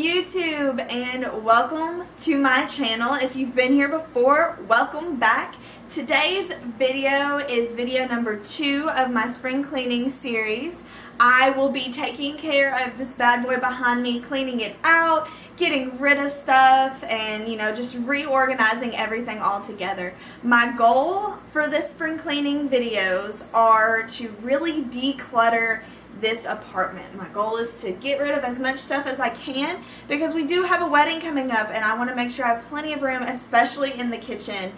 YouTube, and welcome to my channel. If you've been here before, welcome back. Today's video is video number 2 of my spring cleaning series. I will be taking care of this bad boy behind me, cleaning it out, getting rid of stuff, and just reorganizing everything all together. My goal for this spring cleaning videos are to really declutter this apartment. My goal is to get rid of as much stuff as I can because we do have a wedding coming up and I want to make sure I have plenty of room, especially in the kitchen,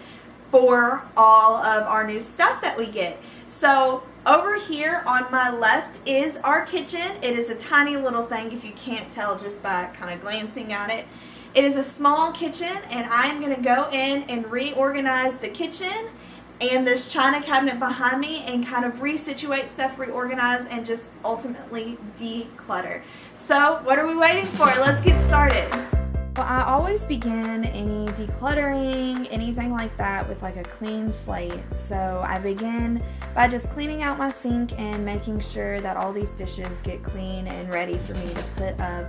for all of our new stuff that we get. So over here on my left is our kitchen. It is a tiny little thing, if you can't tell just by kind of glancing at it. It is a small kitchen, and I'm going to go in and reorganize the kitchen and this china cabinet behind me and kind of resituate stuff, reorganize, and just ultimately declutter. So what are we waiting for? Let's get started. Well, I always begin any decluttering, anything like that, with like a clean slate. So I begin by just cleaning out my sink and making sure that all these dishes get clean and ready for me to put up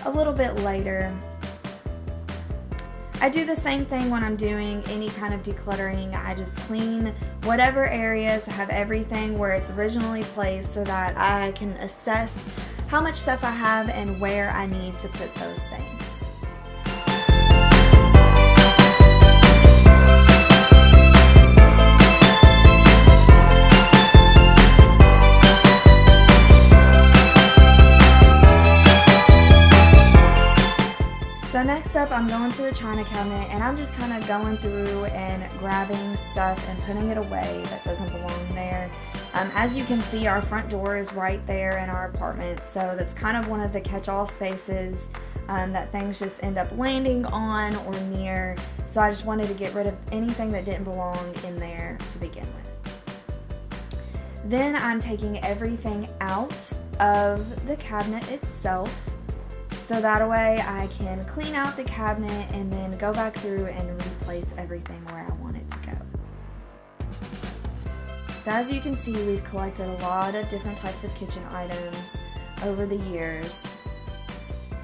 a little bit later. I do the same thing when I'm doing any kind of decluttering. I just clean whatever areas, have everything where it's originally placed so that I can assess how much stuff I have and where I need to put those things. So next up, I'm going to the china cabinet and I'm just kind of going through and grabbing stuff and putting it away that doesn't belong there. As you can see, our front door is right there in our apartment, so that's kind of one of the catch-all spaces that things just end up landing on or near. So I just wanted to get rid of anything that didn't belong in there to begin with. Then I'm taking everything out of the cabinet itself, so that way I can clean out the cabinet and then go back through and replace everything where I want it to go. So as you can see, we've collected a lot of different types of kitchen items over the years,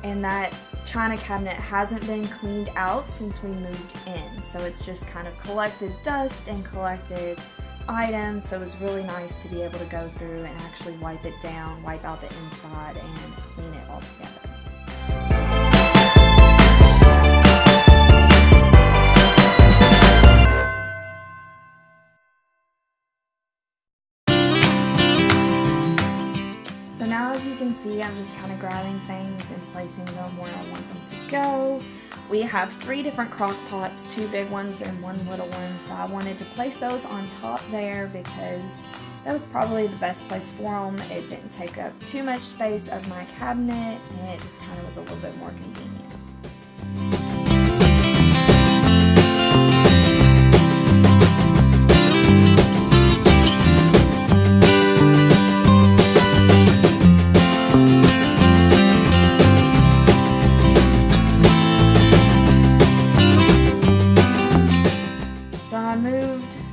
and that china cabinet hasn't been cleaned out since we moved in. So it's just kind of collected dust and collected items, so it was really nice to be able to go through and actually wipe it down, wipe out the inside, and clean it all together. So now, as you can see, I'm just kind of grabbing things and placing them where I want them to go. We have 3 different crock pots, 2 big ones and 1 little one, so I wanted to place those on top there because that was probably the best place for them. It didn't take up too much space of my cabinet, and it just kind of was a little bit more convenient.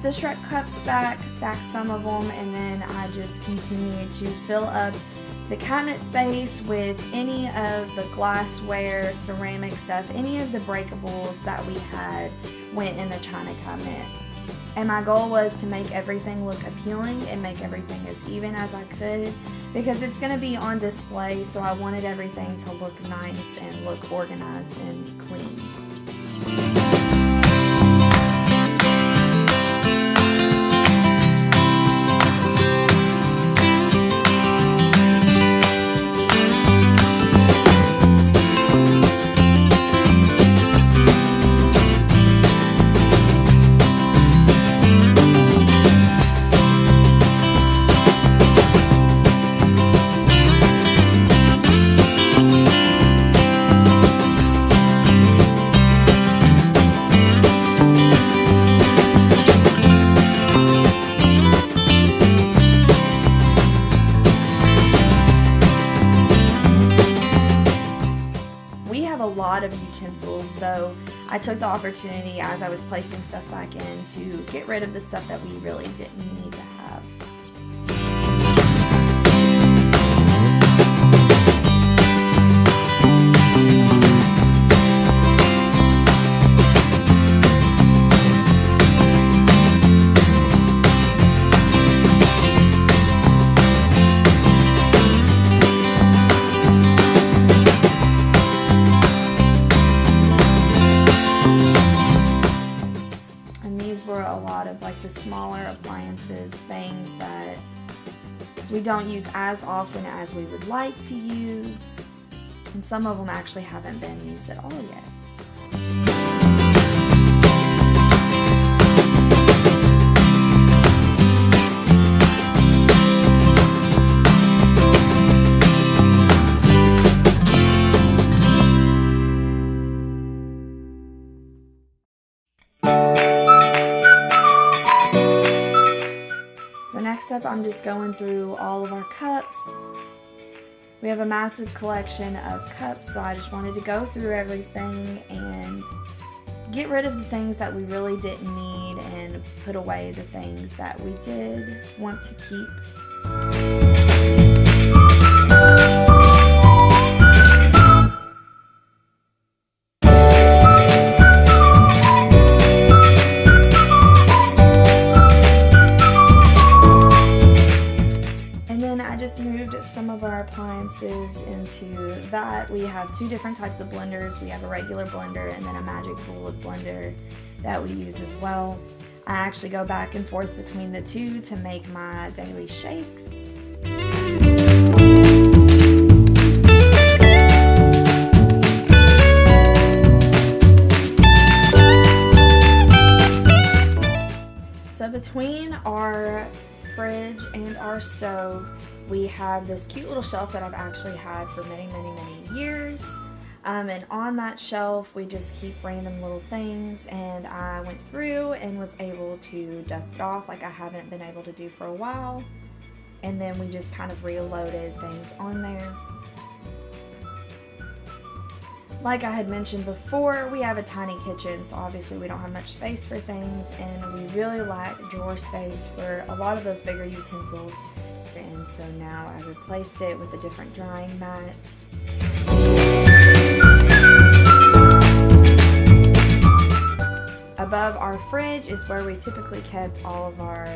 The Shrek cups back, stacked some of them, and then I just continued to fill up the cabinet space with any of the glassware, ceramic stuff, any of the breakables that we had went in the china cabinet. And my goal was to make everything look appealing and make everything as even as I could because it's going to be on display, so I wanted everything to look nice and look organized and clean. Of utensils, so I took the opportunity as I was placing stuff back in to get rid of the stuff that we really didn't need to have. don't use as often as we would like to use, and some of them actually haven't been used at all yet. So next up, I'm just going through all of our cups. We have a massive collection of cups, so I just wanted to go through everything and get rid of the things that we really didn't need and put away the things that we did want to keep. Moved some of our appliances into that. We have two different types of blenders. We have a regular blender and then a magic bullet blender that we use as well. I actually go back and forth between the two to make my daily shakes. So between our fridge and our stove, we have this cute little shelf that I've actually had for many years. And on that shelf, we just keep random little things, and I went through and was able to dust it off like I haven't been able to do for a while. And then we just kind of reloaded things on there. Like I had mentioned before, we have a tiny kitchen, so obviously we don't have much space for things, and we really lack drawer space for a lot of those bigger utensils. And so now I replaced it with a different drying mat. Above our fridge is where we typically kept all of our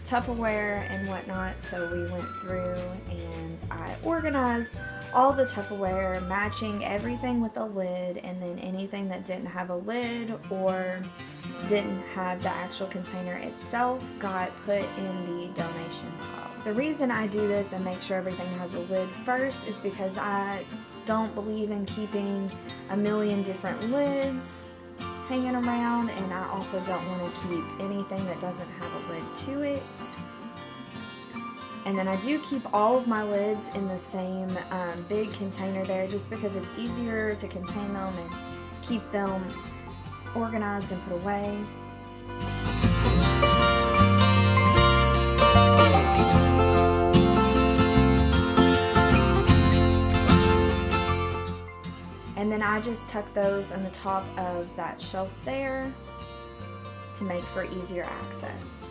Tupperware and whatnot, so we went through and I organized all the Tupperware, matching everything with a lid, and then anything that didn't have a lid or didn't have the actual container itself got put in the donation pile. The reason I do this and make sure everything has a lid first is because I don't believe in keeping a million different lids hanging around, and I also don't want to keep anything that doesn't have a lid to it. And then I do keep all of my lids in the same big container there, just because it's easier to contain them and keep them organized and put away. And then I just tuck those on the top of that shelf there to make for easier access.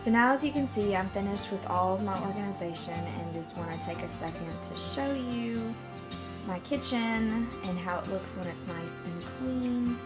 So now, as you can see, I'm finished with all of my organization and just want to take a second to show you my kitchen and how it looks when it's nice and clean.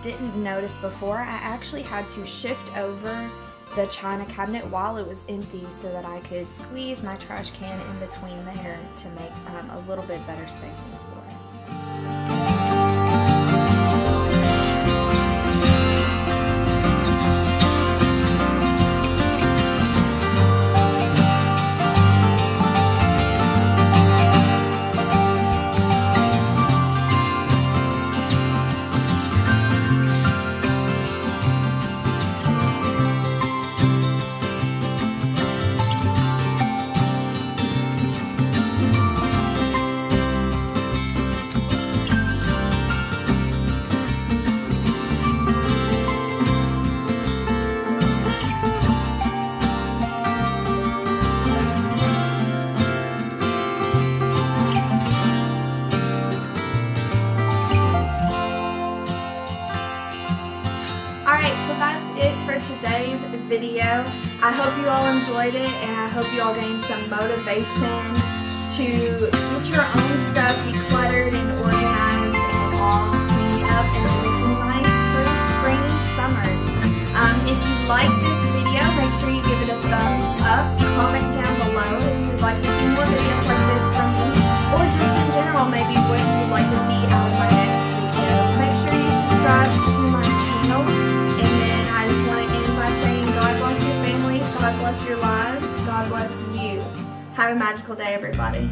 Didn't notice before, I actually had to shift over the china cabinet while it was empty so that I could squeeze my trash can in between there to make a little bit better space in the floor. hope you all enjoyed it, and I hope you all gained some motivation to get your own stuff decluttered and organized and all cleaned up and looking nice for spring and summer. If you like this video, make sure you give it a thumbs up. Comment down below if you'd like to see more videos like this from me, or just in general, maybe what you'd like to see out of my next video. Make sure you subscribe to my channel, and then I just want to end by saying God bless your families, God bless your lives, God bless you. Have a magical day, everybody.